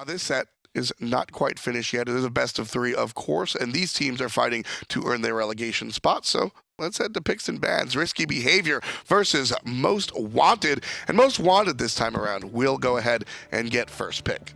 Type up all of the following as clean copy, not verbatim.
This set is not quite finished yet. It is a best of 3, of course, and these teams are fighting to earn their relegation spots, so let's head to picks and bans. Risky Behavior versus Most Wanted, and Most Wanted this time around will go ahead and get first pick.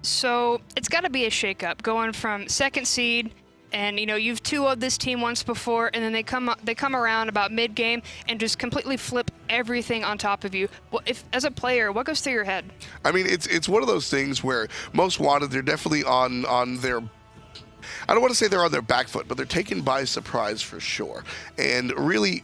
So it's got to be a shakeup, going from second seed, and you've 2-0'd this team once before, and then they come around about mid-game and just completely flip everything on top of you. Well, if as a player, what goes through your head? I mean, it's one of those things where Most Wanted, they're definitely on their, I don't want to say they're on their back foot, but they're taken by surprise for sure. And really,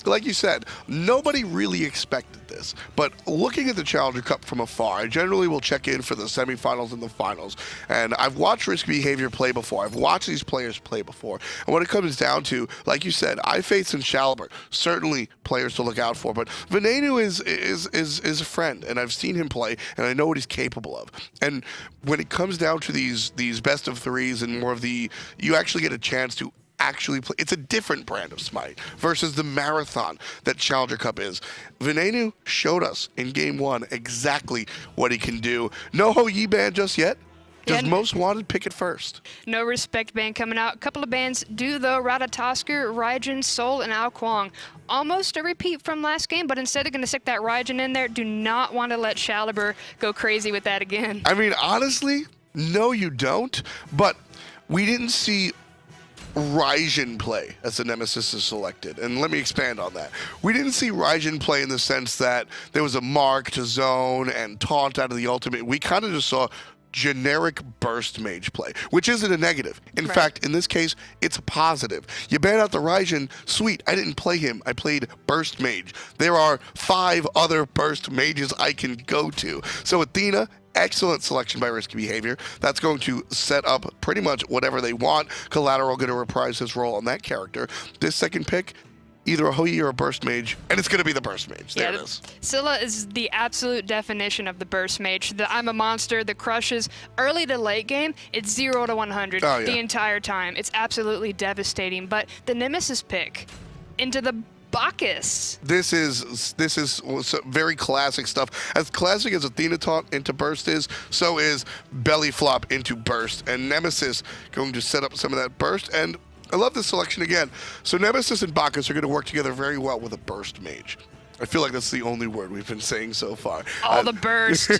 like you said, nobody really expected this. But looking at the Challenger Cup from afar, I generally will check in for the semifinals and the finals. And I've watched Risky Behavior play before. I've watched these players play before. And when it comes down to, like you said, IFates and Shaliber, certainly players to look out for. But Venenu is a friend, and I've seen him play, and I know what he's capable of. And when it comes down to these best of 3s and more of you actually get a chance to actually play. It's a different brand of Smite versus the marathon that Challenger Cup is. Venenu showed us in game 1 exactly what he can do. No Ho-Yi ban just yet. Does Most Wanted pick it first? No respect ban coming out. A couple of bans do, though. Ratatosker, Raijin, Sol, and Ao Kwang. Almost a repeat from last game, but instead of going to stick that Raijin in there, do not want to let Shaliber go crazy with that again. I mean, honestly, no you don't, but we didn't see Raijin play as the Nemesis is selected, and let me expand on that. We didn't see Raijin play in the sense that there was a mark to zone and taunt out of the ultimate. We kind of just saw generic burst mage play, which isn't a negative. In fact, in this case, it's a positive. You ban out the Raijin, sweet, I didn't play him, I played burst mage. There are 5 other burst mages I can go to. So Athena, excellent selection by Risky Behavior. That's going to set up pretty much whatever they want. Killateral going to reprise his role on that character. This second pick, either a Ho-Yi or a Burst Mage, and it's going to be the Burst Mage. There it is. Scylla is the absolute definition of the Burst Mage. The I'm a monster, the crushes. Early to late game, it's 0 to 100 the entire time. It's absolutely devastating. But the Nemesis pick into the Bacchus. This is very classic stuff. As classic as Athena taunt into Burst is, so is Belly Flop into Burst. And Nemesis going to set up some of that Burst. And I love this selection again. So Nemesis and Bacchus are going to work together very well with a Burst Mage. I feel like that's the only word we've been saying so far. All the burst.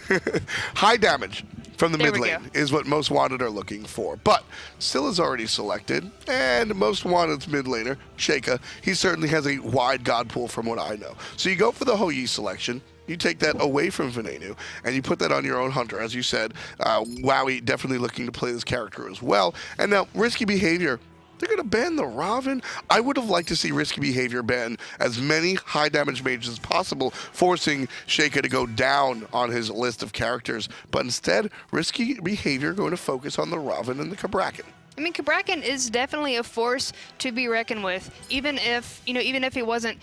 High damage from the mid lane is what Most Wanted are looking for. But Scylla's already selected, and Most Wanted's mid laner, Sheyka, he certainly has a wide god pool from what I know. So you go for the Ho-Yi selection. You take that away from Venenu, and you put that on your own Hunter. As you said, Wowy definitely looking to play this character as well. And now, Risky Behavior, they're going to ban the Raven. I would have liked to see Risky Behavior ban as many high damage mages as possible, forcing Sheyka to go down on his list of characters. But instead, Risky Behavior going to focus on the Raven and the Cabrakan. I mean, Cabrakan is definitely a force to be reckoned with, even if he wasn't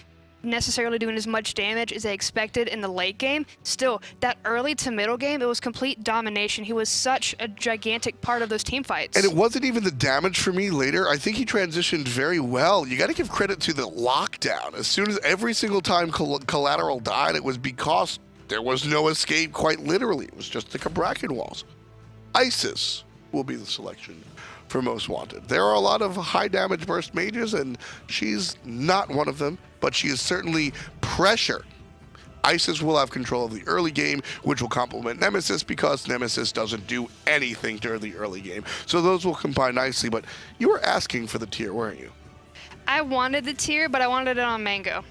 necessarily doing as much damage as they expected in the late game. Still, that early to middle game, it was complete domination. He was such a gigantic part of those team fights. And it wasn't even the damage for me later. I think he transitioned very well. You got to give credit to the lockdown. As soon as every single time Killateral died, it was because there was no escape, quite literally. It was just the Cabrakan walls. Isis will be the selection for Most Wanted. There are a lot of high damage burst mages, and she's not one of them, but she is certainly pressure. Isis will have control of the early game, which will complement Nemesis because Nemesis doesn't do anything during the early game. So those will combine nicely, but you were asking for the tier, weren't you? I wanted the tier, but I wanted it on Mangoh.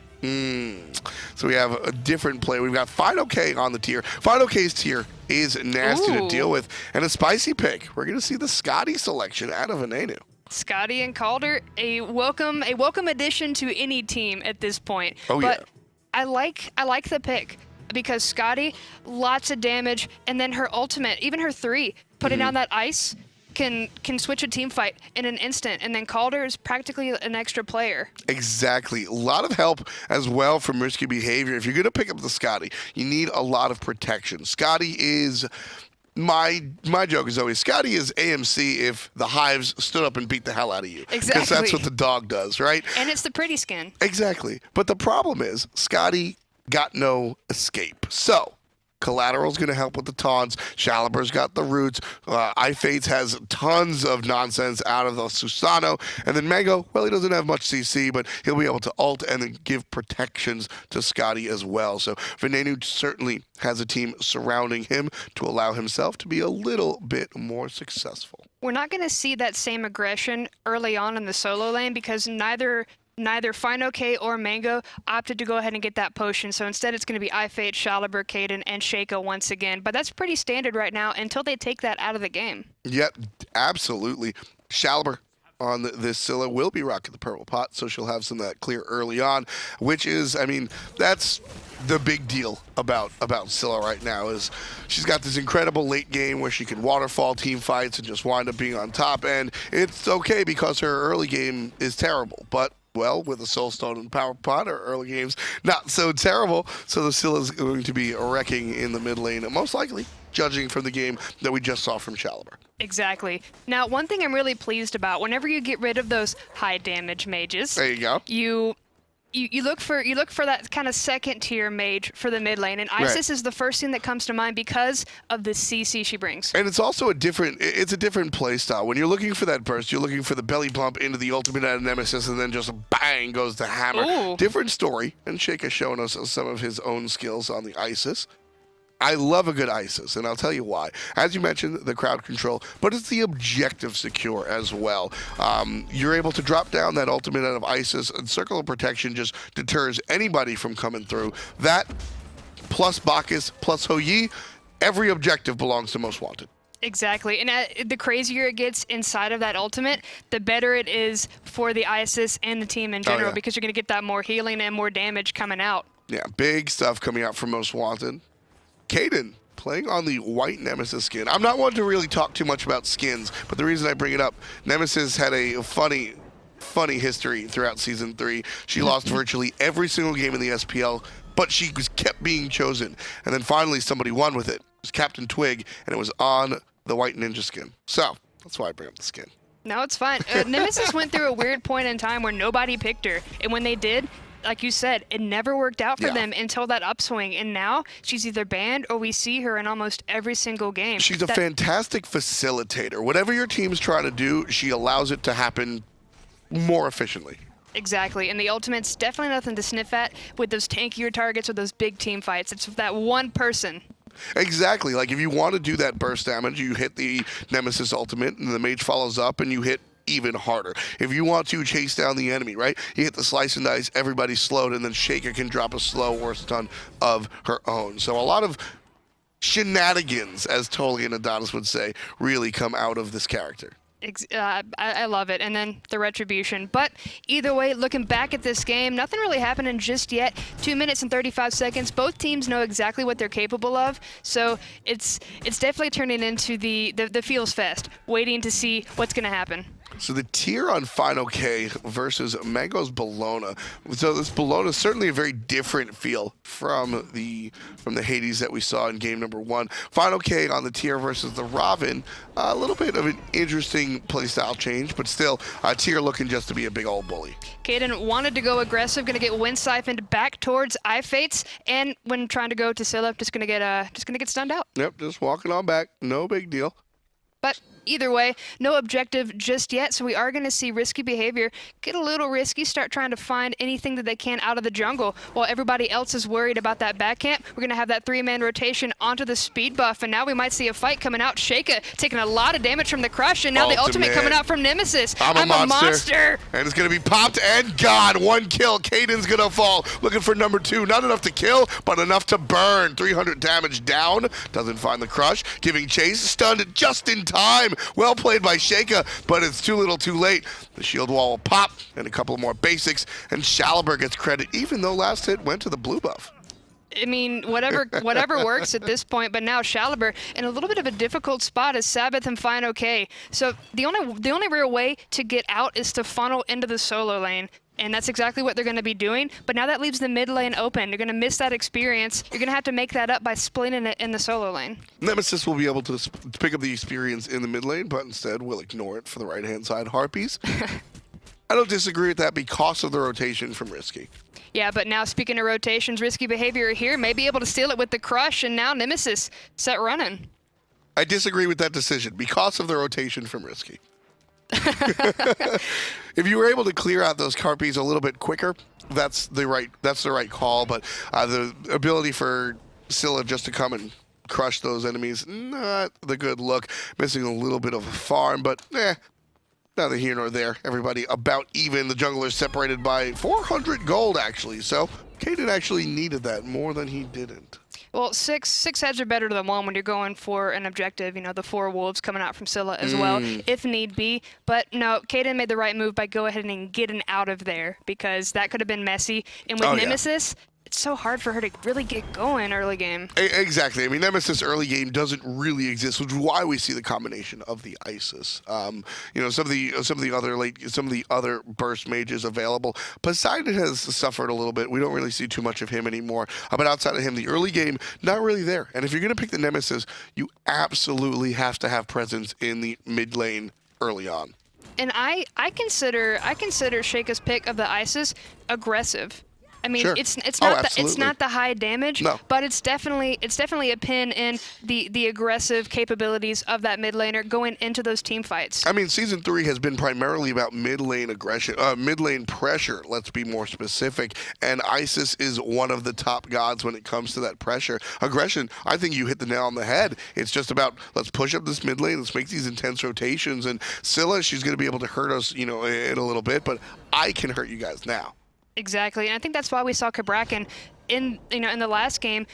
So we have a different play. We've got fineokay on the tier. fineokay's tier is nasty to deal with, and a spicy pick. We're going to see the Skadi selection out of Venenu. Skadi and Calder, a welcome addition to any team at this point. But I like the pick because Skadi, lots of damage, and then her ultimate, even her 3, putting down that ice, can switch a team fight in an instant, and then Calder is practically an extra player. Exactly. A lot of help as well from Risky Behavior. If you're going to pick up the Skadi, you need a lot of protection. Skadi is... My joke is always, Skadi is AMC if the hives stood up and beat the hell out of you. Exactly. Because that's what the dog does, right? And it's the pretty skin. Exactly. But the problem is, Skadi got no escape. So, Killateral's going to help with the taunts. Shaliber's got the roots. IFates has tons of nonsense out of the Susano. And then Mangoh, well, he doesn't have much CC, but he'll be able to ult and then give protections to Skadi as well. So Venenu certainly has a team surrounding him to allow himself to be a little bit more successful. We're not going to see that same aggression early on in the solo lane because neither fineokay or Mangoh opted to go ahead and get that potion. So instead it's going to be IFates, Shaliber, Kaeydan, and Sheyka once again. But that's pretty standard right now until they take that out of the game. Yep, absolutely. Shaliber on this Scylla will be rocking the purple pot, so she'll have some of that clear early on, which is, I mean, that's the big deal about Scylla right now is she's got this incredible late game where she can waterfall team fights and just wind up being on top, and it's okay because her early game is terrible, but well, with a Soulstone and Power Pot, her early game's not so terrible, so the Scylla's going to be wrecking in the mid lane, most likely, judging from the game that we just saw from Shaliber. Exactly. Now, one thing I'm really pleased about, whenever you get rid of those high damage mages, there you go. You look for that kind of second tier mage for the mid lane, and Isis is the first thing that comes to mind because of the CC she brings. And it's also a different play style. When you're looking for that burst, you're looking for the belly bump into the ultimate out of Nemesis, and then just bang goes the hammer. Ooh. Different story, and Sheyka showing us some of his own skills on the Isis. I love a good Isis, and I'll tell you why. As you mentioned, the crowd control, but it's the objective secure as well. You're able to drop down that ultimate out of Isis, and Circle of Protection just deters anybody from coming through. That, plus Bacchus, plus Wowy, every objective belongs to Most Wanted. Exactly, and the crazier it gets inside of that ultimate, the better it is for the Isis and the team in general, because you're going to get that more healing and more damage coming out. Yeah, big stuff coming out from Most Wanted. Kaeydan playing on the white Nemesis skin. I'm not one to really talk too much about skins, but the reason I bring it up, Nemesis had a funny history throughout Season 3. She lost virtually every single game in the SPL, but she kept being chosen. And then finally somebody won with it. It was Captain Twig, and it was on the white ninja skin. So, that's why I bring up the skin. No, it's fine. Nemesis went through a weird point in time where nobody picked her, and when they did, like you said, it never worked out for them until that upswing, and now she's either banned or we see her in almost every single game. She's a fantastic facilitator. Whatever your team's trying to do, she allows it to happen more efficiently. Exactly, and the ultimate's definitely nothing to sniff at with those tankier targets or those big team fights. It's that one person. Exactly, like if you want to do that burst damage, you hit the Nemesis ultimate, and the mage follows up, and you hit even harder. If you want to chase down the enemy, right, you hit the slice and dice, everybody's slowed, and then Sheyka can drop a slow or stun of her own. So a lot of shenanigans, as Toli and Adonis would say, really come out of this character. I love it, and then the retribution. But either way, looking back at this game, nothing really happening just yet. 2 minutes and 35 seconds. Both teams know exactly what they're capable of, so it's definitely turning into the feels fest, waiting to see what's going to happen. So the tier on fineokay versus Mangoh's Bellona. So this Bellona is certainly a very different feel from the Hades that we saw in game number 1. fineokay on the tier versus the Raven, a little bit of an interesting playstyle change, but still tier looking just to be a big old bully. Kaeydan wanted to go aggressive, going to get wind siphoned back towards IFates, and when trying to go to Scylla, just going to get stunned out. Yep, just walking on back, no big deal. But either way, no objective just yet, so we are going to see risky behavior get a little risky, start trying to find anything that they can out of the jungle. While everybody else is worried about that back camp, we're going to have that 3-man rotation onto the speed buff, and now we might see a fight coming out. Sheyka taking a lot of damage from the crush, and now the ultimate coming out from Nemesis. I'm a monster. And it's going to be popped and gone. 1 kill. Kaeydan's going to fall. Looking for number 2. Not enough to kill, but enough to burn. 300 damage down. Doesn't find the crush. Giving chase. Stunned just in time. Well played by Sheyka, but it's too little too late. The shield wall will pop, and a couple more basics, and Shaliber gets credit, even though last hit went to the blue buff. I mean, whatever works at this point, but now Shaliber in a little bit of a difficult spot is Sabbeth and fineokay. So the only real way to get out is to funnel into the solo lane. And that's exactly what they're going to be doing. But now that leaves the mid lane open. You're going to miss that experience. You're going to have to make that up by splitting it in the solo lane. Nemesis will be able to pick up the experience in the mid lane, but instead will ignore it for the right-hand side Harpies. I don't disagree with that because of the rotation from Risky. Yeah, but now speaking of rotations, Risky Behavior here may be able to steal it with the crush, and now Nemesis set running. I disagree with that decision because of the rotation from Risky. If you were able to clear out those Carpies a little bit quicker, that's the right call. But the ability for Scylla just to come and crush those enemies, not the good look. Missing a little bit of a farm, but neither here nor there. Everybody about even. The jungler's separated by 400 gold, actually. So Kaeydan actually needed that more than he didn't. Well, six heads are better than one when you're going for an objective. You know, the 4 wolves coming out from Scylla as well, if need be. But no, Kaeydan made the right move by go ahead and getting out of there, because that could have been messy. And with Nemesis, it's so hard for her to really get going early game. Exactly. I mean, Nemesis early game doesn't really exist, which is why we see the combination of the Isis. You know, some of the other burst mages available. Poseidon has suffered a little bit. We don't really see too much of him anymore. But outside of him, the early game, not really there. And if you're going to pick the Nemesis, you absolutely have to have presence in the mid lane early on. And I consider Sheyka's pick of the Isis aggressive. I mean, sure. it's not the high damage, but it's definitely a pin in the aggressive capabilities of that mid laner going into those team fights. I mean, Season 3 has been primarily about mid lane aggression, mid lane pressure, let's be more specific, and Isis is one of the top gods when it comes to that pressure. Aggression, I think you hit the nail on the head. It's just about, let's push up this mid lane, let's make these intense rotations, and Scylla, she's going to be able to hurt us, you know, in a little bit, but I can hurt you guys now. Exactly, and I think that's why we saw Cabrakan in the last game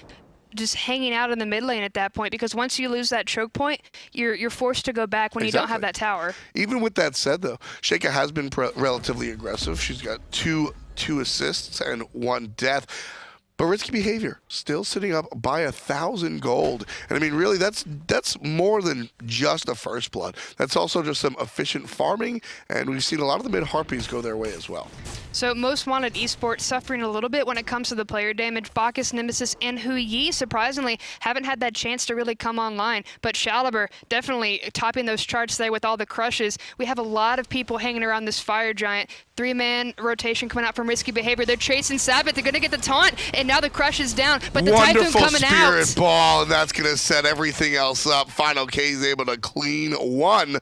just hanging out in the mid lane at that point, because once you lose that choke point, you're forced to go back when you don't have that tower. Even with that said, though, Sheyka has been relatively aggressive. She's got two assists and 1 death. But Risky Behavior still sitting up by 1,000 gold. And I mean, really, that's more than just a first blood. That's also just some efficient farming, and we've seen a lot of the mid harpies go their way as well. So Most Wanted Esports suffering a little bit when it comes to the player damage. Bacchus, Nemesis, and Yi, surprisingly, haven't had that chance to really come online. But Shaliber definitely topping those charts there with all the crushes. We have a lot of people hanging around this fire giant. 3-man rotation coming out from Risky Behavior. They're chasing Sabbeth. They're going to get the taunt, and now the crush is down. But the Typhoon coming out. Wonderful Spirit Ball, and that's going to set everything else up. fineokay is able to clean 1.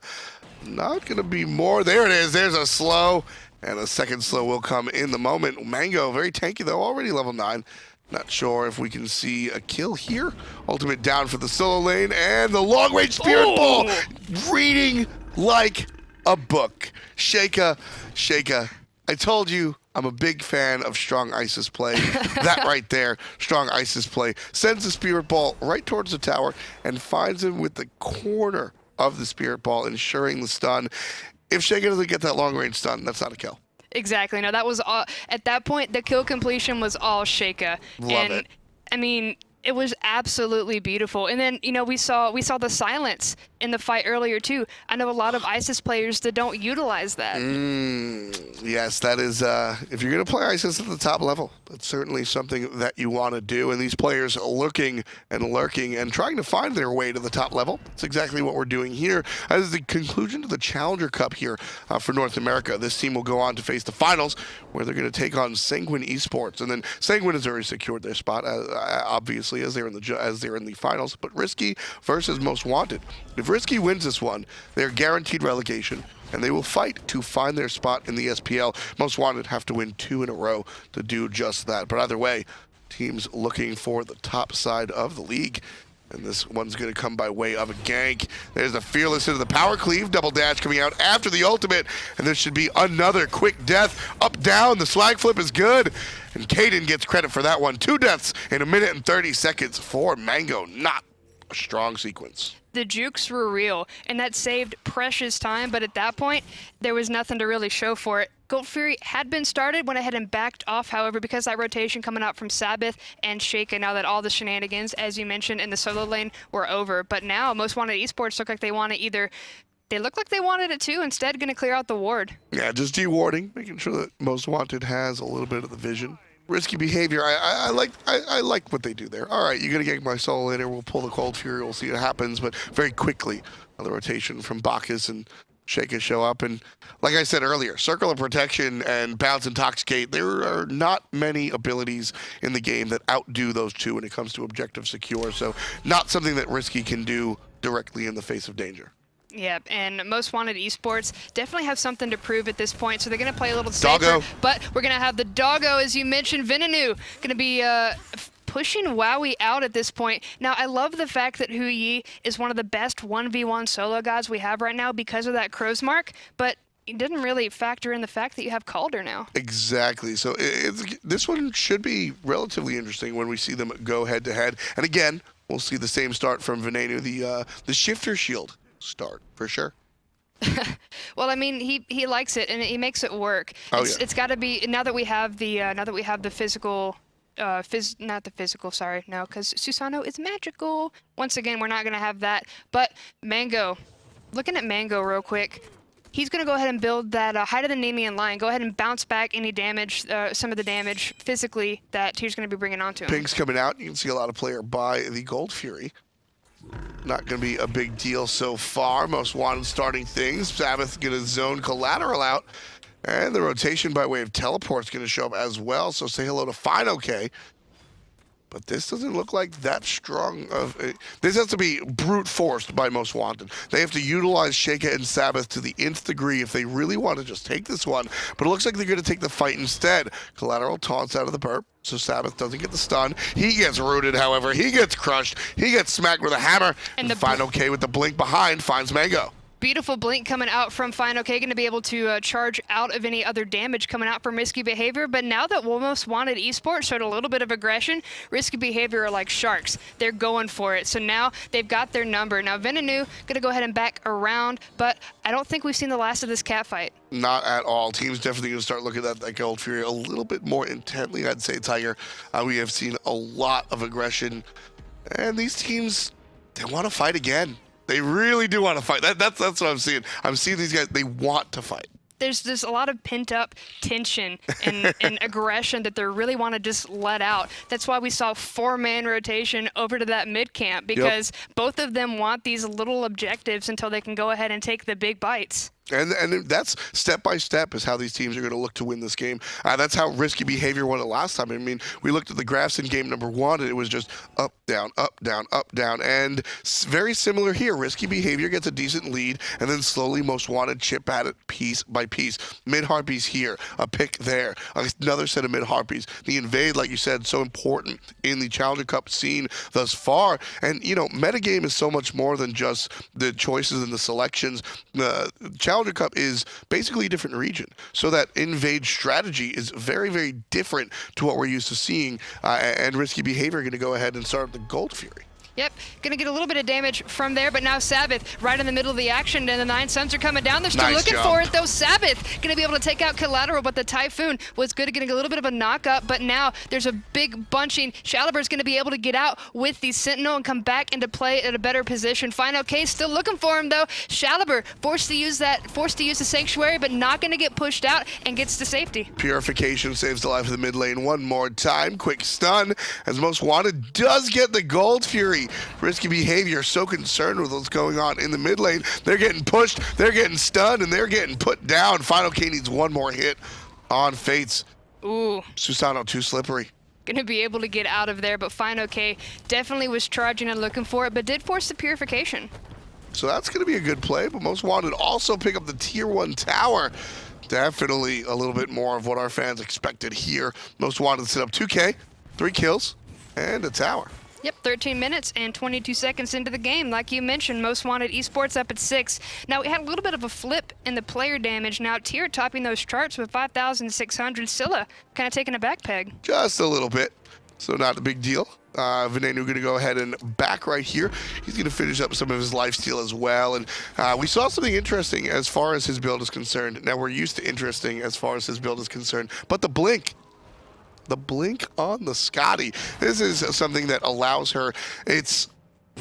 Not going to be more. There it is. There's a slow, and a second slow will come in the moment. Mangoh, very tanky, though, already level 9. Not sure if we can see a kill here. Ultimate down for the solo lane, and the long-range Spirit Ball reading like a book. Sheyka, I told you I'm a big fan of strong Isis play. That right there, strong Isis play. Sends the Spirit Ball right towards the tower and finds him with the corner of the Spirit Ball, ensuring the stun. If Sheyka doesn't get that long-range stun, that's not a kill. Exactly. No, that was all. At that point, the kill completion was all Sheyka. Love it. I mean, it was absolutely beautiful. And then, you know, we saw the silence in the fight earlier too. I know a lot of Isis players that don't utilize that. Yes, that is, if you're going to play Isis at the top level, that's certainly something that you want to do. And these players looking and lurking and trying to find their way to the top level. That's exactly what we're doing here. As the conclusion to the Challenger Cup here for North America, this team will go on to face the finals, where they're going to take on Sanguine Esports. And then Sanguine has already secured their spot, obviously, as they're in the finals. But Risky versus Most Wanted. If Risky wins this one, they're guaranteed relegation, and they will fight to find their spot in the SPL. Most Wanted have to win 2 in a row to do just that. But either way, teams looking for the top side of the league. And this one's going to come by way of a gank. There's the Fearless into the power cleave. Double dash coming out after the ultimate. And there should be another quick death. Up, down. The slag flip is good. And Kaeydan gets credit for that one. 2 deaths in 1 minute and 30 seconds for Mangoh. Not a strong sequence. The jukes were real, and that saved precious time, but at that point, there was nothing to really show for it. Gold Fury had been started, went ahead and backed off, however, because that rotation coming out from Sabbeth and Sheyka, now that all the shenanigans, as you mentioned, in the solo lane were over. But now, Most Wanted Esports look like they want to either... They look like they wanted it too, instead going to clear out the ward. Yeah, just dewarding, making sure that Most Wanted has a little bit of the vision. Risky Behavior, I like what they do there. All right, you're going to get my solo later. We'll pull the Cold Fury. We'll see what happens. But very quickly, the rotation from Bacchus and Sheyka show up, and like I said earlier, Circle of Protection and Bounce Intoxicate, there are not many abilities in the game that outdo those two when it comes to objective secure, so not something that Risky can do directly in the face of danger. Yep, and Most Wanted Esports definitely have something to prove at this point, so they're going to play a little safer. Doggo. But we're going to have the Doggo, as you mentioned, Venenu, going to be pushing Wowy out at this point. Now, I love the fact that Yi is one of the best 1v1 solo gods we have right now because of that crow's mark, but it didn't really factor in the fact that you have Calder now. Exactly. So this one should be relatively interesting when we see them go head-to-head. And again, we'll see the same start from Venenu, the Shifter Shield start, for sure. Well, I mean, he likes it and he makes it work. It's got to be now that we have the physical. Not the physical, sorry, no, because Susano is magical. Once again, we're not going to have that. But Mangoh, looking at Mangoh real quick, he's going to go ahead and build that Height of the Nemean line. Go ahead and bounce back any damage, some of the damage physically that Tyr's going to be bringing onto him. Pink's coming out. You can see a lot of player buy the Gold Fury. Not going to be a big deal so far. Most Wanted starting things. Sabbeth going to zone Killateral out. And the rotation by way of teleport is going to show up as well. So say hello to fineokay. But this doesn't look like that strong of a... This has to be brute forced by Most Wanted. They have to utilize Sheyka and Sabbeth to the nth degree if they really want to just take this one. But it looks like they're going to take the fight instead. Killateral taunts out of the burp, so Sabbeth doesn't get the stun. He gets rooted, however. He gets crushed. He gets smacked with a hammer. And fineokay with the blink behind finds Mangoh. Beautiful blink coming out from fineokay, going to be able to charge out of any other damage coming out from Risky Behavior. But now that Most Wanted Esports showed a little bit of aggression, Risky Behavior are like sharks. They're going for it. So now they've got their number. Now Venenu going to go ahead and back around, but I don't think we've seen the last of this cat fight. Not at all. Teams definitely going to start looking at that Gold Fury a little bit more intently, I'd say, Tiger. We have seen a lot of aggression, and these teams, they want to fight again. They really do want to fight. That's what I'm seeing. I'm seeing these guys, they want to fight. There's a lot of pent-up tension and aggression that they really want to just let out. That's why we saw 4-man rotation over to that mid-camp, because both of them want these little objectives until they can go ahead and take the big bites. And that's step by step is how these teams are going to look to win this game. That's how Risky Behavior won it last time. I mean, we looked at the graphs in game number 1, and it was just up, down, up, down, up, down. And very similar here. Risky Behavior gets a decent lead, and then slowly Most Wanted chip at it piece by piece. Mid-harpies here, a pick there, another set of mid-harpies. The invade, like you said, so important in the Challenger Cup scene thus far. And, you know, metagame is so much more than just the choices and the selections. Challenger Cup is basically a different region, so that invade strategy is very, very different to what we're used to seeing, and Risky Behavior are going to go ahead and start up the Gold Fury. Yep, gonna get a little bit of damage from there, but now Sabbeth right in the middle of the action, and the 9 Suns are coming down. They're still looking for it, though. Sabbeth gonna be able to take out Killateral, but the Typhoon was good at getting a little bit of a knock-up, but now there's a big bunching. Shaliber's gonna be able to get out with the Sentinel and come back into play at a better position. fineokay still looking for him, though. Shaliber forced to use the Sanctuary, but not gonna get pushed out and gets to safety. Purification saves the life of the mid lane one more time. Quick stun, as Most Wanted does get the Gold Fury. Risky Behavior so concerned with what's going on in the mid lane. They're getting pushed, they're getting stunned, and they're getting put down. fineokay needs one more hit on Fates. Ooh. Susano too slippery. Gonna be able to get out of there, but fineokay definitely was charging and looking for it, but did force the Purification. So that's gonna be a good play, but Most Wanted also pick up the tier 1 tower. Definitely a little bit more of what our fans expected here. Most Wanted set up 2K, 3 kills, and a tower. Yep, 13 minutes and 22 seconds into the game. Like you mentioned, Most Wanted Esports up at 6. Now, we had a little bit of a flip in the player damage. Now, Tyr topping those charts with 5,600. Scylla kind of taking a back peg. Just a little bit, so not a big deal. Venenu going to go ahead and back right here. He's going to finish up some of his lifesteal as well. And we saw something interesting as far as his build is concerned. Now, we're used to interesting as far as his build is concerned, but the blink. The blink on the Skadi. This is something that allows her, it's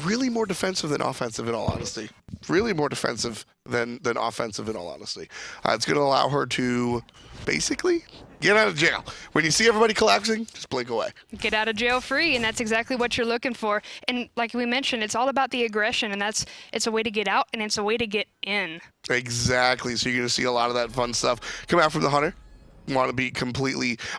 really more defensive than offensive, in all honesty. Really more defensive than offensive, in all honesty. It's going to allow her to basically get out of jail. When you see everybody collapsing, just blink away. Get out of jail free, and that's exactly what you're looking for. And like we mentioned, it's all about the aggression, and it's a way to get out, and it's a way to get in. Exactly. So you're going to see a lot of that fun stuff come out from the Hunter. Want to be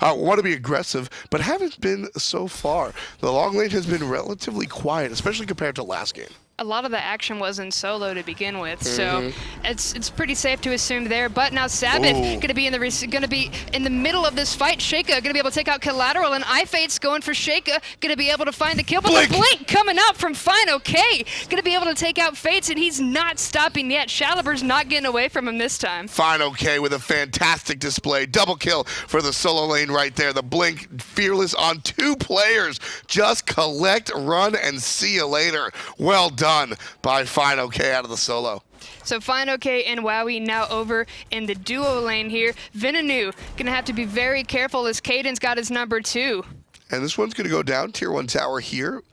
want to be aggressive, but haven't been so far. The long lane has been relatively quiet, especially compared to last game. A lot of the action was in solo to begin with, so it's pretty safe to assume there. But now Sabbeth going to be in the middle of this fight. Sheyka going to be able to take out Killateral, and IFates going for Sheyka, going to be able to find the kill. But the blink coming out from fineokay, going to be able to take out Fates, and he's not stopping yet. Shaliber's not getting away from him this time. fineokay with a fantastic display, double kill for the solo lane right there. The blink fearless on 2 players. Just collect, run, and see you later. Well done by fineokay out of the solo. So fineokay and Wowy now over in the duo lane here. Venenu gonna have to be very careful as Kaeydan's got his number 2. And this one's gonna go down, tier 1 tower here.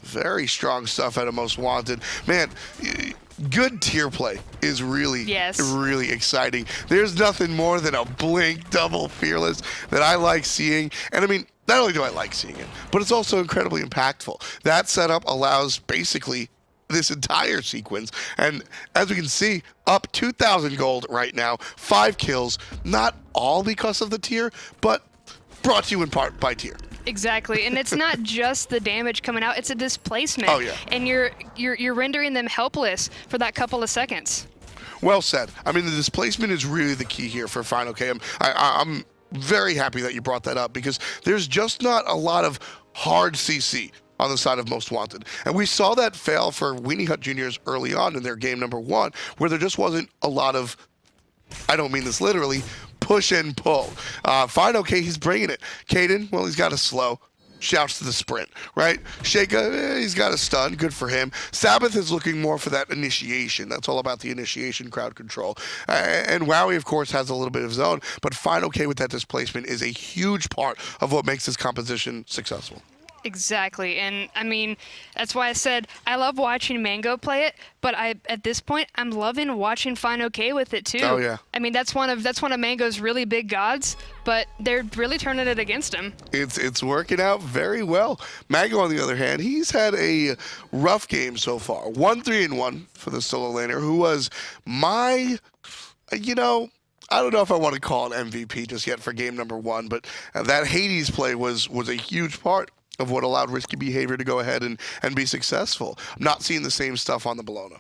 Very strong stuff out of Most Wanted. Man, good tier play is really exciting. There's nothing more than a blink double fearless that I like seeing. And I mean, not only do I like seeing it, but it's also incredibly impactful. That setup allows basically this entire sequence, and as we can see, up 2,000 gold right now, 5 kills, not all because of the tier, but brought to you in part by tier. Exactly, and it's not just the damage coming out, it's a displacement. Oh yeah. And you're rendering them helpless for that couple of seconds. Well said. I mean, the displacement is really the key here for fineokay. I'm very happy that you brought that up, because there's just not a lot of hard CC on the side of Most Wanted. And we saw that fail for Weenie Hut Juniors early on in their game number 1, where there just wasn't a lot of, I don't mean this literally, push and pull. fineokay, he's bringing it. Kaeydan, well, he's got a slow. Shouts to the sprint, right? Sheyka, he's got a stun. Good for him. Sabbeth is looking more for that initiation. That's all about the initiation, crowd control. And Wowy, of course, has a little bit of his own, but fineokay with that displacement is a huge part of what makes this composition successful. Exactly, and I mean, that's why I said I love watching Mangoh play it, but at this point, I'm loving watching fineokay with it too. Oh yeah. I mean, that's one of Mangoh's really big gods, but they're really turning it against him. It's working out very well. Mangoh, on the other hand, he's had a rough game so far. 1-3-1 for the solo laner, who was my, I don't know if I want to call it MVP just yet for game number 1, but that Hades play was a huge part of what allowed risky behavior to go ahead and be successful. I'm not seeing the same stuff on the Bellona.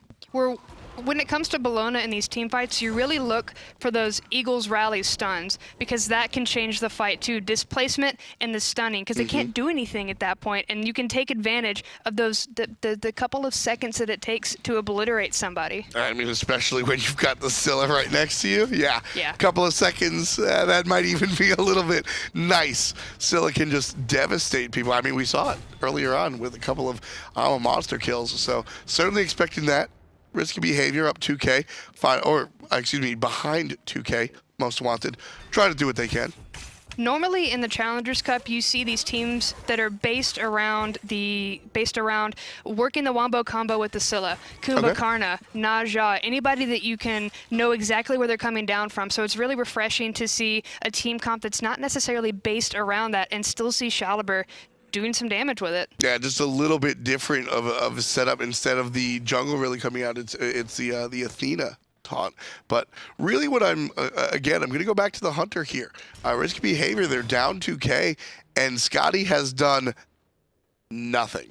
When it comes to Bellona in these team fights, you really look for those Eagles Rally stuns, because that can change the fight too. Displacement and the stunning, because they can't do anything at that point, and you can take advantage of those the couple of seconds that it takes to obliterate somebody. I mean, especially when you've got the Scylla right next to you. Yeah. Yeah. Couple of seconds, that might even be a little bit nice. Scylla can just devastate people. I mean, we saw it earlier on with a couple of monster kills, so certainly expecting that. Risky behavior up 2K, behind 2K, Most Wanted. Try to do what they can. Normally in the Challengers Cup, you see these teams that are based around working the wombo combo with the Scylla, Kumbhakarna, Naja, anybody that you can know exactly where they're coming down from. So it's really refreshing to see a team comp that's not necessarily based around that, and still see Shaliber doing some damage with it. Yeah, just a little bit different of a setup. Instead of the jungle really coming out, it's the Athena taunt. But really what I'm going to go back to the Hunter here. Risky behavior, they're down 2K, and Skadi has done nothing.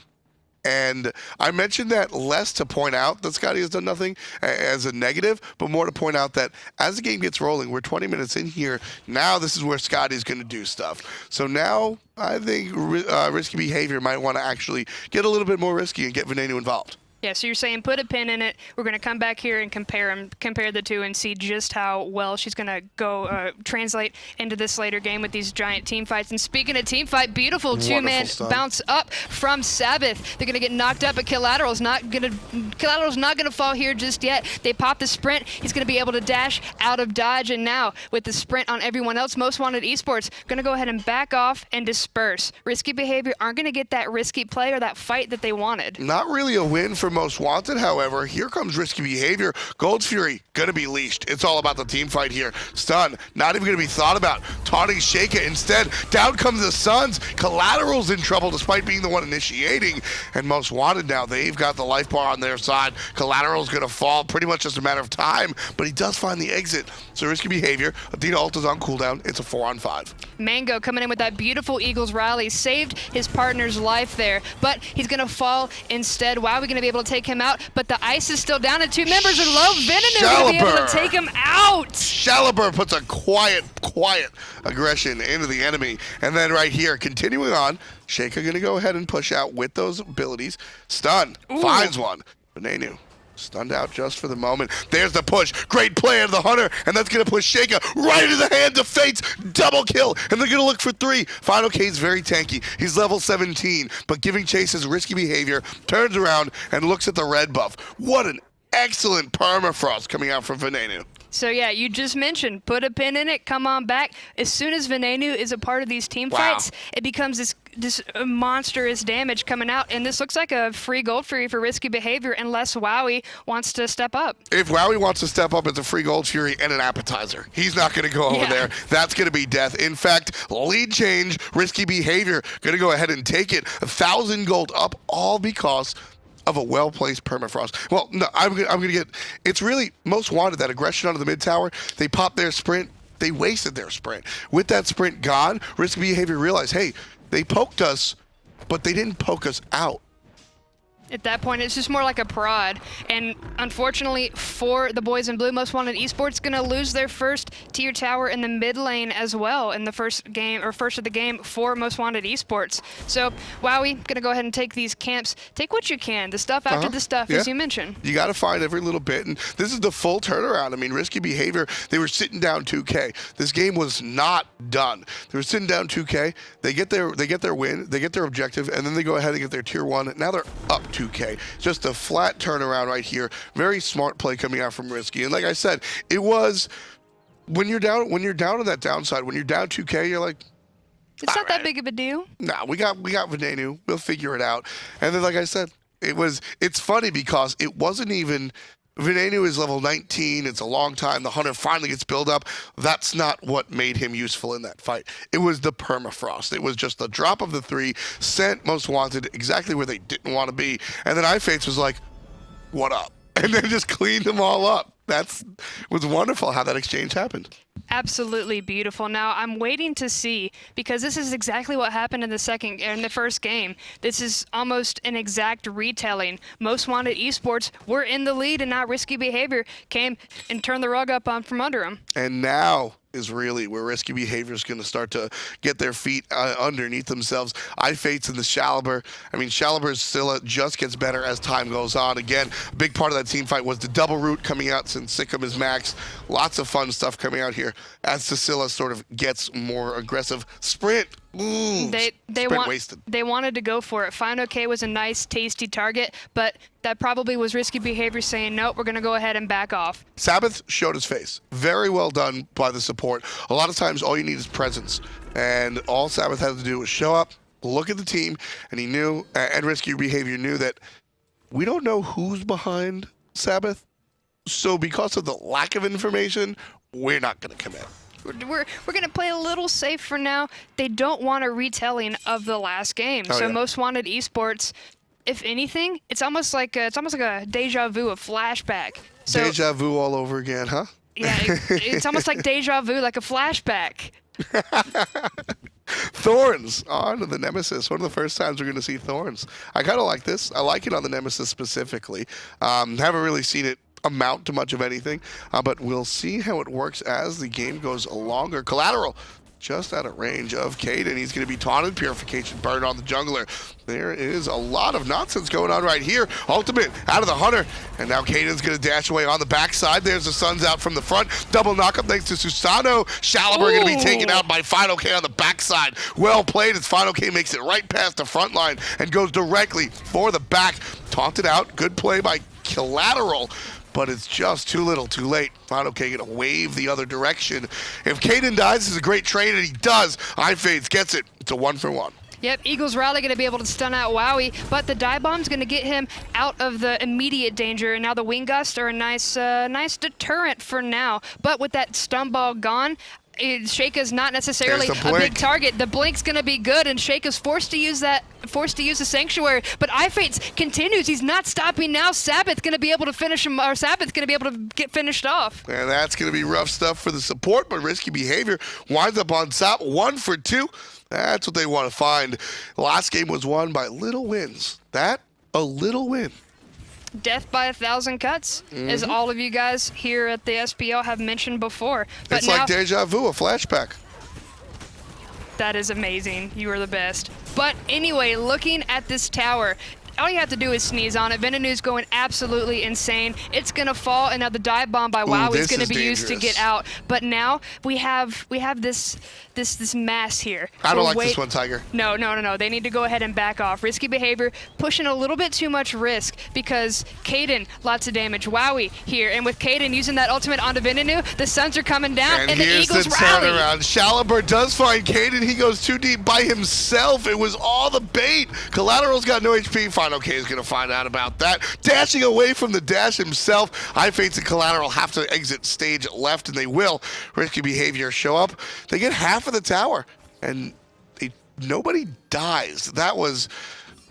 And I mentioned that less to point out that Skadi has done nothing as a negative, but more to point out that as the game gets rolling, we're 20 minutes in here. Now this is where Skadi's going to do stuff. So now I think risky behavior might want to actually get a little bit more risky and get Venenu involved. Yeah, so you're saying put a pin in it. We're going to come back here and compare the two and see just how well she's going to go translate into this later game with these giant team fights. And speaking of team fight, beautiful two-man bounce up from Sabbeth. They're going to get knocked up, but Killateral's not going to fall here just yet. They pop the sprint. He's going to be able to dash out of dodge, and now with the sprint on everyone else, Most Wanted Esports going to go ahead and back off and disperse. Risky Behavior aren't going to get that risky play or that fight that they wanted. Not really a win for Most Wanted, however. Here comes Risky Behavior. Gold's Fury gonna be leashed. It's all about the team fight here. Stun, not even gonna be thought about. Taunting Sheyka instead. Down comes the Suns. Killateral's in trouble despite being the one initiating. And Most Wanted now, they've got the life bar on their side. Killateral's gonna fall, pretty much just a matter of time, but he does find the exit. So Risky Behavior. Athena ult is on cooldown. It's a 4-on-5. Mangoh coming in with that beautiful Eagles rally, saved his partner's life there, but he's gonna fall instead. Wow, we're gonna be able to take him out, but the ice is still down and 2 members are low. Venenu gonna be able to take him out. Shaliber puts a quiet aggression into the enemy. And then right here, continuing on, Sheyka gonna go ahead and push out with those abilities. Stun, finds one. Venenu stunned out just for the moment. There's the push. Great play of the Hunter, and that's going to push Sheyka right into the hands of Fates. Double kill, and they're going to look for 3. fineokay's very tanky. He's level 17, but giving chase is Risky Behavior. Turns around and looks at the red buff. What an excellent permafrost coming out from Venenu. So yeah, you just mentioned, put a pin in it, come on back. As soon as Venenu is a part of these team fights, it becomes this monstrous damage coming out, and this looks like a free gold fury for Risky Behavior unless Wowy wants to step up. If Wowy wants to step up, it's a free gold fury and an appetizer. He's not going to go over there. That's going to be death. In fact, lead change, Risky Behavior going to go ahead and take it. 1,000 gold up, all because of a well-placed permafrost. Well, no, I'm gonna get. It's really Most Wanted, that aggression onto the mid tower. They popped their sprint. They wasted their sprint. With that sprint gone, Risky Behavior realized, hey, they poked us, but they didn't poke us out. At that point, it's just more like a prod. And unfortunately for the boys in blue, Most Wanted Esports going to lose their first tier tower in the mid lane as well in the first game, or first of the game for Most Wanted Esports. So Wowy going to go ahead and take these camps. Take what you can. The stuff after the stuff, as you mentioned. You got to find every little bit. And this is the full turnaround. I mean, Risky Behavior, they were sitting down 2K. This game was not done. They were sitting down 2K. They get their win. They get their objective. And then they go ahead and get their tier 1. Now they're up 2K. Just a flat turnaround right here. Very smart play coming out from Risky. And like I said, it was when you're down on that downside, when you're down 2K, you're like, it's not that big of a deal. Nah, we got Venenu. We'll figure it out. And then like I said, it's funny because it wasn't even Venenu is level 19. It's a long time. The Hunter finally gets built up. That's not what made him useful in that fight. It was the permafrost. It was just the drop of the 3, sent Most Wanted exactly where they didn't want to be. And then IFates was like, what up? And then just cleaned them all up. It was wonderful how that exchange happened. Absolutely beautiful. Now I'm waiting to see, because this is exactly what happened in the first game. This is almost an exact retelling. Most Wanted Esports were in the lead, and now Risky Behavior came and turned the rug up from under them. And now is really where Risky Behavior is going to start to get their feet underneath themselves. IFates and the Shaliber. I mean, Shaliber's Scylla just gets better as time goes on. Again, a big part of that team fight was the double root coming out since Sikkim is maxed. Lots of fun stuff coming out here as the Scylla sort of gets more aggressive. Sprint. Ooh, wasted. They wanted to go for it. fineokay was a nice, tasty target, but that probably was Risky Behavior saying, nope, we're going to go ahead and back off. Sabbeth showed his face. Very well done by the support. A lot of times, all you need is presence. And all Sabbeth had to do was show up, look at the team, and he knew, and Risky Behavior knew that we don't know who's behind Sabbeth. So because of the lack of information, we're not going to commit. We're going to play a little safe for now. They don't want a retelling of the last game. Most Wanted Esports, if anything, it's almost like a deja vu, a flashback. So, deja vu all over again, huh? Yeah, it's almost like deja vu, like a flashback. Thorns on the Nemesis. One of the first times we're going to see Thorns. I kind of like this. I like it on the Nemesis specifically. Haven't really seen it amount to much of anything, but we'll see how it works as the game goes longer. Killateral just out of range of Kaeydan. He's going to be taunted. Purification burn on the jungler. There is a lot of nonsense going on right here. Ultimate out of the Hunter. And now Kaeydan's going to dash away on the backside. There's the Suns out from the front. Double knockup thanks to Susano. Shaliber going to be taken out by fineokay on the backside. Well played as fineokay makes it right past the front line and goes directly for the back. Taunted out. Good play by Killateral. But it's just too little, too late. fineokay gonna wave the other direction. If Kaeydan dies, this is a great trade, and he does. IFates gets it. It's a 1-for-1. Yep, Eagles Rally going to be able to stun out Wowy, but the dive bomb's going to get him out of the immediate danger, and now the wing gusts are a nice deterrent for now. But with that stun ball gone, Sheyka's not necessarily a big target. The blink's going to be good, and Sheyka's forced to use the sanctuary. But IFates continues. He's not stopping now. Sabbeth going to be able to finish him, or Sabbeth going to be able to get finished off. And that's going to be rough stuff for the support, but risky behavior winds up on top. 1 for 2. That's what they want to find. The last game was won by little wins. A little win. Death by 1,000 cuts, as all of you guys here at the SPL have mentioned before. But it's now, like deja vu, a flashback. That is amazing. You are the best. But anyway, looking at this tower, all you have to do is sneeze on it. Venenu's going absolutely insane. It's going to fall, and now the dive bomb by Wowy is going to be used to get out. But now we have this mass here. I don't like this one, Tiger. No. They need to go ahead and back off. Risky behavior, pushing a little bit too much risk because Kaeydan, lots of damage. Wowy here, and with Kaeydan using that ultimate onto Venenu, the Suns are coming down, and the Eagles rally. Turnaround. Shaliber does find Kaeydan. He goes too deep by himself. It was all the bait. Killateral's got no HP. fineokay is going to find out about that. Dashing away from the dash himself. IFates and Killateral have to exit stage left, and they will. Risky behavior show up. They get half of the tower, and nobody dies. That was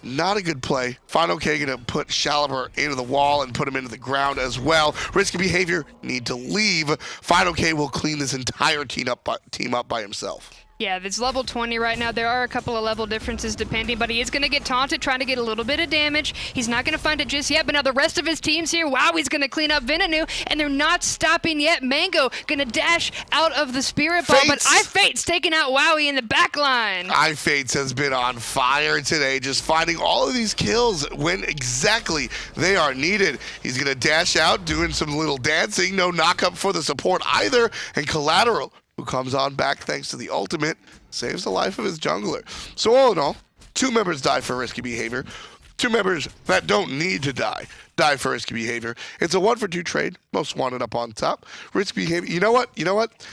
not a good play. fineokay going to put Shaliber into the wall and put him into the ground as well. Risky behavior need to leave. fineokay will clean this entire team up by himself. Yeah, it's level 20 right now. There are a couple of level differences depending, but he is going to get taunted, trying to get a little bit of damage. He's not going to find it just yet, but now the rest of his team's here. Wow, he's going to clean up Venenu, and they're not stopping yet. Mangoh going to dash out of the Spirit Ball, but IFates taking out Wowy in the back line. IFates has been on fire today, just finding all of these kills when exactly they are needed. He's going to dash out, doing some little dancing. No knock-up for the support either, and Killateral, who comes on back thanks to the ultimate, saves the life of his jungler. So all in all, 2 members die for risky behavior. 2 members that don't need to die for risky behavior. It's a 1-for-2 trade. Most wanted up on top. Risky behavior. You know what?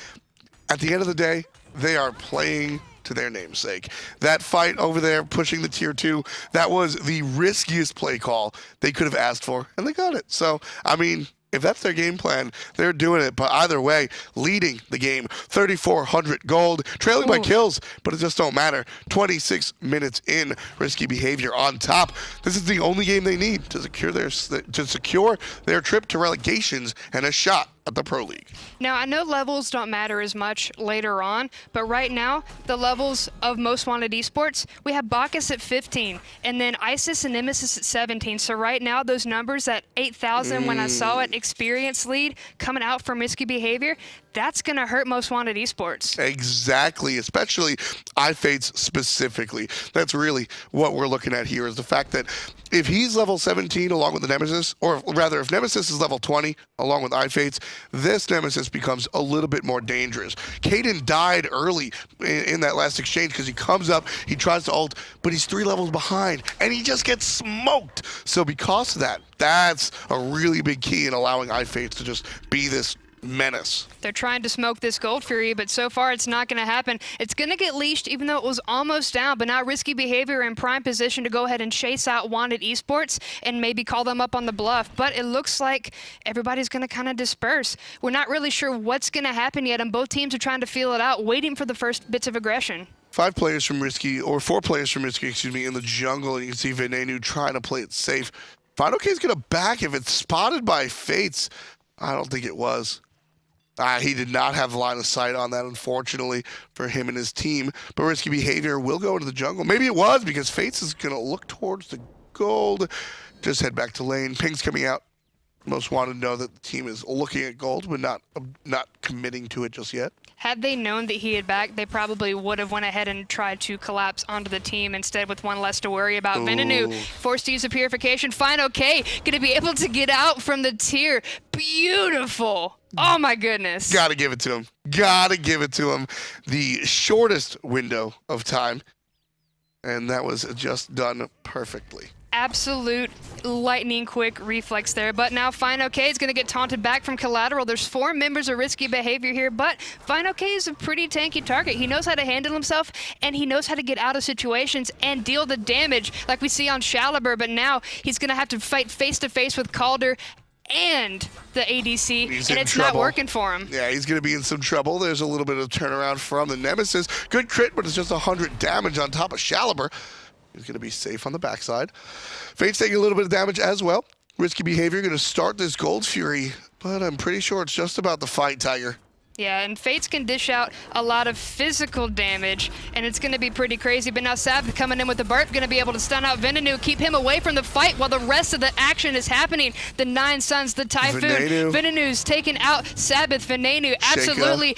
At the end of the day, they are playing to their namesake. That fight over there, pushing the tier 2, that was the riskiest play call they could have asked for, and they got it. So, I mean, if that's their game plan, they're doing it. But either way, leading the game, 3,400 gold, trailing by kills, but it just don't matter. 26 minutes in, risky behavior on top. This is the only game they need to secure their trip to relegations and a shot at the Pro League. Now, I know levels don't matter as much later on, but right now, the levels of Most Wanted Esports, we have Bacchus at 15, and then Isis and Nemesis at 17. So right now, those numbers at 8,000 when I saw it, experience lead coming out from risky behavior, that's going to hurt Most Wanted Esports. Exactly, especially IFates specifically. That's really what we're looking at here, is the fact that if he's level 17 along with the Nemesis, or rather if Nemesis is level 20 along with IFates, this Nemesis becomes a little bit more dangerous. Kaeydan died early in that last exchange because he comes up, he tries to ult, but he's 3 levels behind, and he just gets smoked. So because of that, that's a really big key in allowing IFates to just be this menace. They're trying to smoke this Gold Fury, but so far it's not going to happen. It's going to get leashed even though it was almost down, but now risky behavior in prime position to go ahead and chase out Wanted Esports and maybe call them up on the bluff. But it looks like everybody's going to kind of disperse. We're not really sure what's going to happen yet, and both teams are trying to feel it out, waiting for the first bits of aggression. 4 players from risky, excuse me, in the jungle, and you can see Venenu trying to play it safe. fineokay is going to back if it's spotted by Fates. I don't think it was. He did not have line of sight on that, unfortunately, for him and his team. But risky behavior will go into the jungle. Maybe it was, because Fates is going to look towards the gold. Just head back to lane. Ping's coming out. Most Wanted know that the team is looking at gold, but not committing to it just yet. Had they known that he had back, they probably would have went ahead and tried to collapse onto the team instead with one less to worry about. Ooh. Venenu forced to use a purification. fineokay gonna be able to get out from the tier. Beautiful. Oh my goodness. Gotta give it to him. Gotta give it to him. The shortest window of time, and that was just done perfectly. Absolute lightning quick reflex there, but now fineokay is going to get taunted back from Killateral. There's 4 members of risky behavior here, but fineokay is a pretty tanky target. He knows how to handle himself, and he knows how to get out of situations and deal the damage like we see on Shaliber, but now he's going to have to fight face-to-face with Calder and the ADC, and it's not working for him. Yeah, he's going to be in some trouble. There's a little bit of turnaround from the Nemesis. Good crit, but it's just 100 damage on top of Shaliber. He's going to be safe on the backside. Fate's taking a little bit of damage as well. Risky behavior going to start this Gold Fury, but I'm pretty sure it's just about the fight, Tiger. Yeah, and Fates can dish out a lot of physical damage, and it's going to be pretty crazy. But now Sabbeth coming in with the burp, going to be able to stun out Venenu, keep him away from the fight while the rest of the action is happening. The 9 Suns, the Typhoon, Venenu's taking out Sabbeth. Venenu absolutely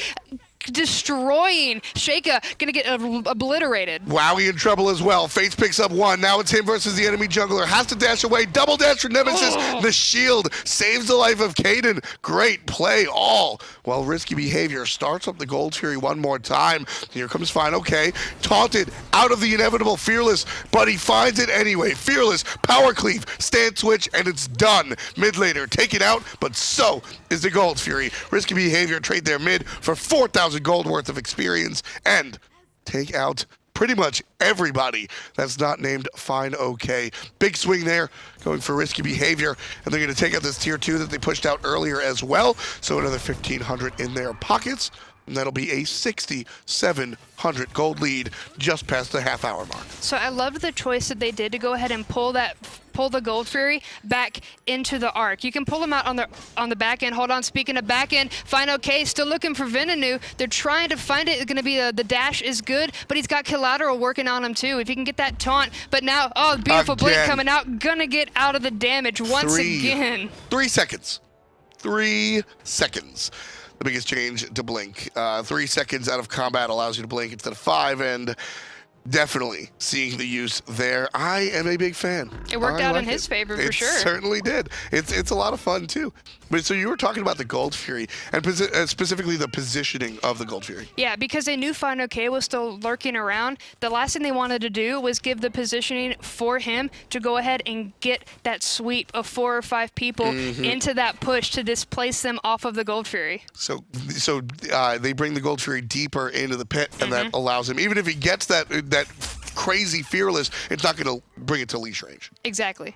destroying Sheyka, gonna get obliterated. Wowy in trouble as well. Fates picks up 1. Now it's him versus the enemy jungler. Has to dash away. Double dash for Nemesis. Oh. The shield saves the life of Kaeydan. Great play all. While risky behavior starts up the Gold Fury one more time. Here comes fineokay. Taunted out of the inevitable Fearless, but he finds it anyway. Fearless, power cleave, stand switch, and it's done. Mid laner taken out, but so is the Gold Fury. Risky behavior trade their mid for 4,000 gold worth of experience and take out pretty much everybody that's not named fineokay. Big swing there, going for risky behavior, and they're going to take out this tier 2 that they pushed out earlier as well. So another 1,500 in their pockets, and that'll be a 6,700 gold lead just past the half-hour mark. So I loved the choice that they did to go ahead and pull the Gold Fury back into the arc. You can pull him out on the back end. Hold on, speaking of back end, fineokay still looking for Venenu. They're trying to find it. It's going to be the dash is good, but he's got Killateral working on him too. If he can get that taunt, but now, oh, beautiful blink coming out. Gonna get out of the damage once again. 3 seconds. 3 seconds. The biggest change to blink. 3 seconds out of combat allows you to blink instead of 5, and definitely seeing the use there. I am a big fan. It worked out in his favor for sure. It certainly did. It's a lot of fun too. But so you were talking about the Gold Fury and specifically the positioning of the Gold Fury. Yeah, because they knew fineokay was still lurking around. The last thing they wanted to do was give the positioning for him to go ahead and get that sweep of 4 or 5 people into that push to displace them off of the Gold Fury. So they bring the Gold Fury deeper into the pit, and that allows him, even if he gets that crazy Fearless, it's not going to bring it to leash range. Exactly.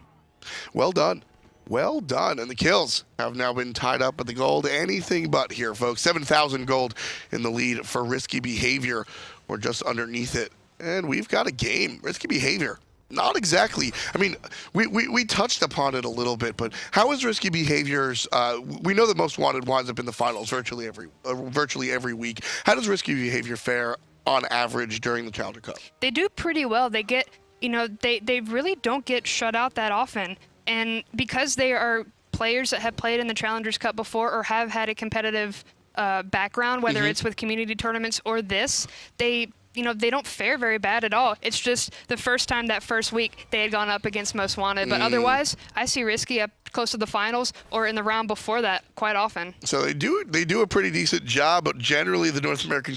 Well done. Well done. And the kills have now been tied up, but the gold, anything but here, folks. 7,000 gold in the lead for risky behavior. We're just underneath it. And we've got a game. Risky behavior. Not exactly. I mean, we touched upon it a little bit, but how is risky behaviors? We know that Most Wanted winds up in the finals virtually every week. How does risky behavior fare on average during the Challenger Cup? They do pretty well. They get, they really don't get shut out that often. And because they are players that have played in the Challengers Cup before or have had a competitive background, whether it's with community tournaments or this, they don't fare very bad at all. It's just the first time that first week they had gone up against Most Wanted. But otherwise, I see risky up close to the finals or in the round before that quite often. So they do a pretty decent job, but generally the North American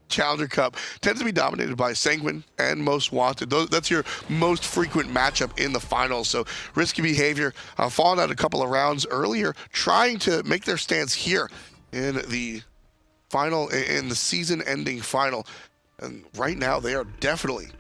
Challenger Cup tends to be dominated by Sanguine and Most Wanted. That's your most frequent matchup in the finals. So risky behavior falling out a couple of rounds earlier, trying to make their stance here in the final, in the season-ending final. And right now they are definitely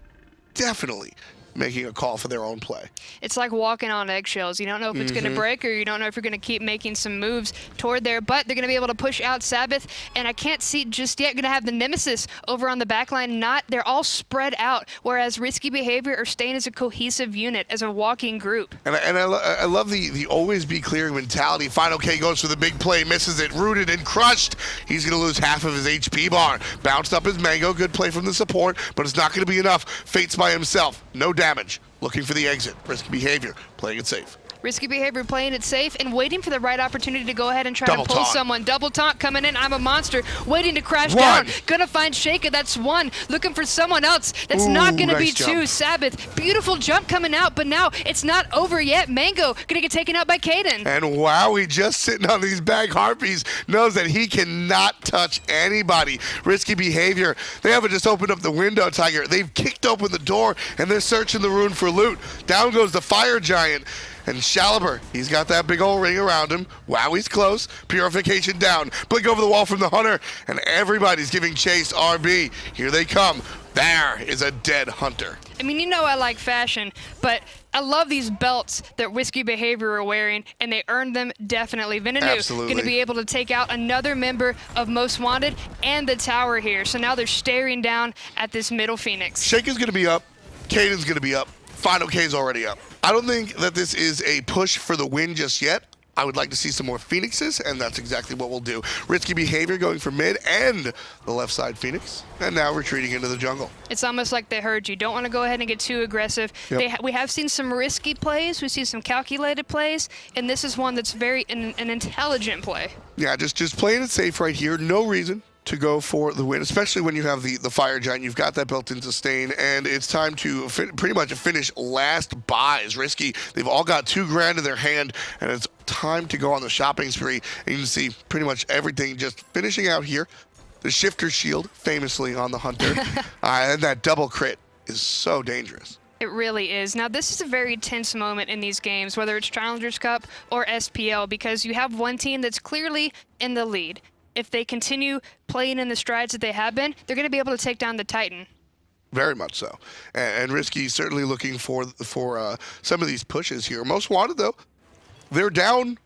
making a call for their own play. It's like walking on eggshells. You don't know if it's going to break, or you don't know if you're going to keep making some moves toward there, but they're going to be able to push out Sabbeth, and I can't see just yet. Going to have the Nemesis over on the backline. They're all spread out, whereas risky behavior are staying as a cohesive unit, as a walking group. And I love the always be clear mentality. fineokay goes for the big play, misses it, rooted and crushed. He's going to lose half of his HP bar. Bounced up his Mangoh. Good play from the support, but it's not going to be enough. Fates by himself. No damage. Looking for the exit. Risky behavior. Playing it safe. Risky Behavior playing it safe and waiting for the right opportunity to go ahead and try Double to pull taunt. someone. Double taunt coming in. I'm a monster. Waiting to crash One. down. Gonna find Sheyka. That's one. Looking for someone else. That's Ooh, not gonna nice be jump. two. Sabbeth. Beautiful jump coming out, but now it's not over yet. Mangoh gonna get taken out by Kaeydan. And Wowy, just sitting on these bag harpies, knows that he cannot touch anybody. Risky Behavior. They haven't just opened up the window, Tiger. They've kicked open the door, and they're searching the rune for loot. Down goes the fire giant. And Shaliber, he's got that big old ring around him. Wowy's close. Purification down. Blink over the wall from the hunter. And everybody's giving chase RB. Here they come. There is a dead hunter. I mean, you know I like fashion, but I love these belts that Risky Behavior are wearing, and they earned them definitely. Venenu going to be able to take out another member of Most Wanted and the tower here. So now they're staring down at this middle Phoenix. Sheyka's going to be up. Kaeydan's going to be up. fineokay's already up. I don't think that this is a push for the win just yet. I would like to see some more Phoenixes, and that's exactly what we'll do. Risky Behavior going for mid and the left side Phoenix, and now retreating into the jungle. It's almost like they heard you. Don't want to go ahead and get too aggressive. Yep. We have seen some risky plays. We see some calculated plays, and this is one that's very an intelligent play. Yeah, just playing it safe right here. No reason to go for the win, especially when you have the fire giant. You've got that built-in sustain, and it's time to pretty much finish last buys. Risky, they've all got $2,000 in their hand, and it's time to go on the shopping spree. And you can see pretty much everything just finishing out here. The shifter shield, famously on the hunter, and that double crit is so dangerous. It really is. Now, this is a very tense moment in these games, whether it's Challengers Cup or SPL, because you have one team that's clearly in the lead. If they continue playing in the strides that they have been, they're going to be able to take down the Titan. Very much so. And Risky certainly looking for some of these pushes here. Most Wanted, though, they're down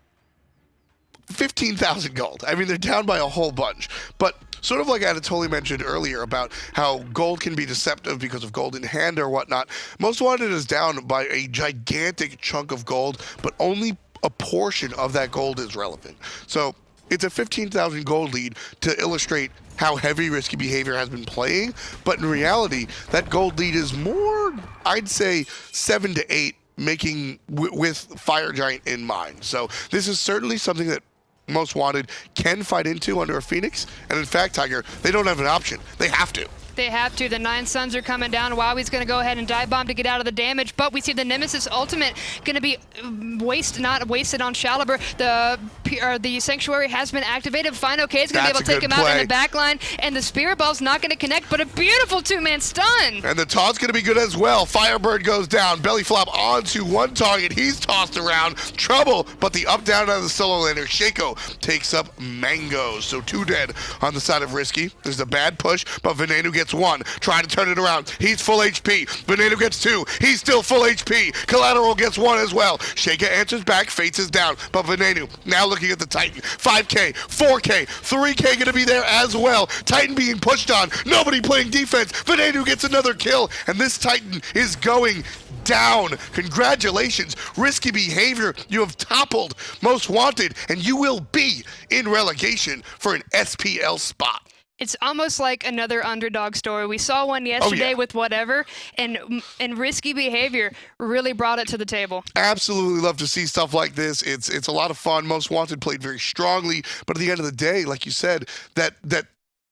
15,000 gold. I mean, they're down by a whole bunch. But sort of like Anatoly mentioned earlier about how gold can be deceptive because of gold in hand or whatnot, Most Wanted is down by a gigantic chunk of gold, but only a portion of that gold is relevant. So it's a 15,000 gold lead to illustrate how heavy Risky Behavior has been playing, but in reality, that gold lead is more, I'd say, 7 to 8, making with Fire Giant in mind. So this is certainly something that Most Wanted can fight into under a Phoenix, and in fact, Tiger, they don't have an option. They have to. They have to. The 9 Suns are coming down. Wowy's going to go ahead and dive bomb to get out of the damage, but we see the Nemesis ultimate going to be not wasted on Shaliber. The Sanctuary has been activated. fineokay is going to be able to take him out in the back line, and the Spirit Ball's not going to connect, but a beautiful 2-man stun. And the taunt's going to be good as well. Firebird goes down. Belly flop onto one target. He's tossed around. Trouble, but the up-down out of the solo laner. Sheyka takes up Mangoh. So 2 dead on the side of Risky. There's a bad push, but Venenu gets 1, trying to turn it around. He's full HP. Venenu gets 2. He's still full HP. Killateral gets 1 as well. Sheyka answers back. Fates is down. But Venenu now looking at the Titan. 5K, 4K, 3K going to be there as well. Titan being pushed on. Nobody playing defense. Venenu gets another kill. And this Titan is going down. Congratulations. Risky Behavior. You have toppled Most Wanted, and you will be in relegation for an SPL spot. It's almost like another underdog story. We saw one yesterday with whatever, and Risky Behavior really brought it to the table. Absolutely love to see stuff like this. It's a lot of fun. Most Wanted played very strongly, but at the end of the day, like you said, that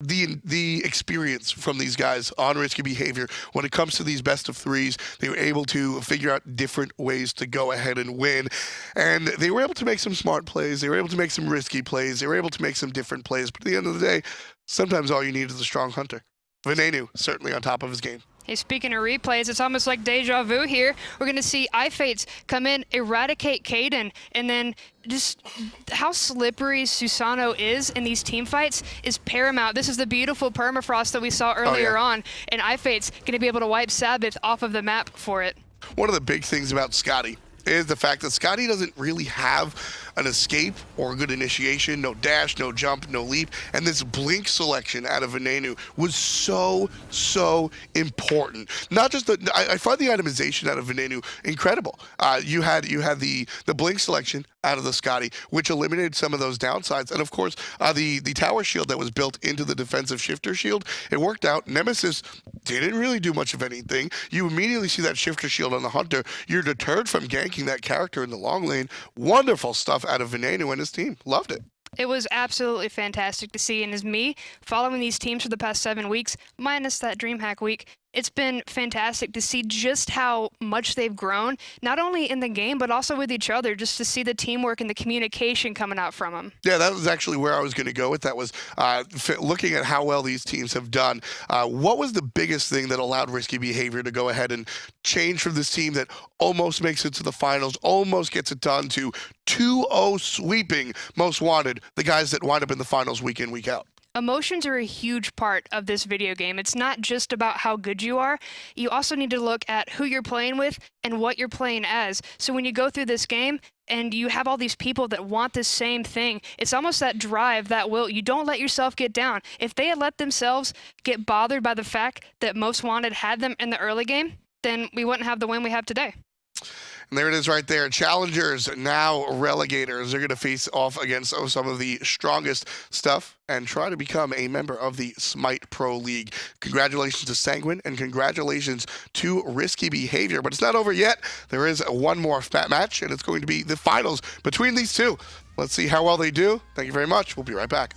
the experience from these guys on Risky Behavior, when it comes to these best of 3s, they were able to figure out different ways to go ahead and win. And they were able to make some smart plays. They were able to make some risky plays. They were able to make some different plays. But at the end of the day, sometimes all you need is a strong hunter. Venenu, certainly on top of his game. Hey, speaking of replays, it's almost like deja vu here. We're going to see IFates come in, eradicate Kaeydan, and then just how slippery Susano is in these team fights is paramount. This is the beautiful permafrost that we saw earlier on, and IFates going to be able to wipe Sabbeth off of the map for it. One of the big things about Skadi is the fact that Skadi doesn't really have an escape or a good initiation, no dash, no jump, no leap, and this blink selection out of Venenu was so important. Not just I find the itemization out of Venenu incredible. You had the blink selection out of the Skadi, which eliminated some of those downsides, and of course the tower shield that was built into the defensive shifter shield, it worked out. Nemesis didn't really do much of anything. You immediately see that shifter shield on the Hunter. You're deterred from ganking that character in the long lane. Wonderful stuff out of Venenu and his team. Loved it. It was absolutely fantastic to see, and as me, following these teams for the past 7 weeks, minus that DreamHack week, it's been fantastic to see just how much they've grown, not only in the game, but also with each other, just to see the teamwork and the communication coming out from them. Yeah, that was actually where I was going to go with that, was looking at how well these teams have done. What was the biggest thing that allowed Risky Behavior to go ahead and change from this team that almost makes it to the finals, almost gets it done, to 2-0 sweeping Most Wanted, the guys that wind up in the finals week in, week out? Emotions are a huge part of this video game. It's not just about how good you are. You also need to look at who you're playing with and what you're playing as. So when you go through this game and you have all these people that want the same thing, it's almost that drive, that will. You don't let yourself get down. If they had let themselves get bothered by the fact that Most Wanted had them in the early game, then we wouldn't have the win we have today. And there it is right there. Challengers, now relegators. They're going to face off against some of the strongest stuff and try to become a member of the Smite Pro League. Congratulations to Sanguine and congratulations to Risky Behavior. But it's not over yet. There is one more match, and it's going to be the finals between these two. Let's see how well they do. Thank you very much. We'll be right back.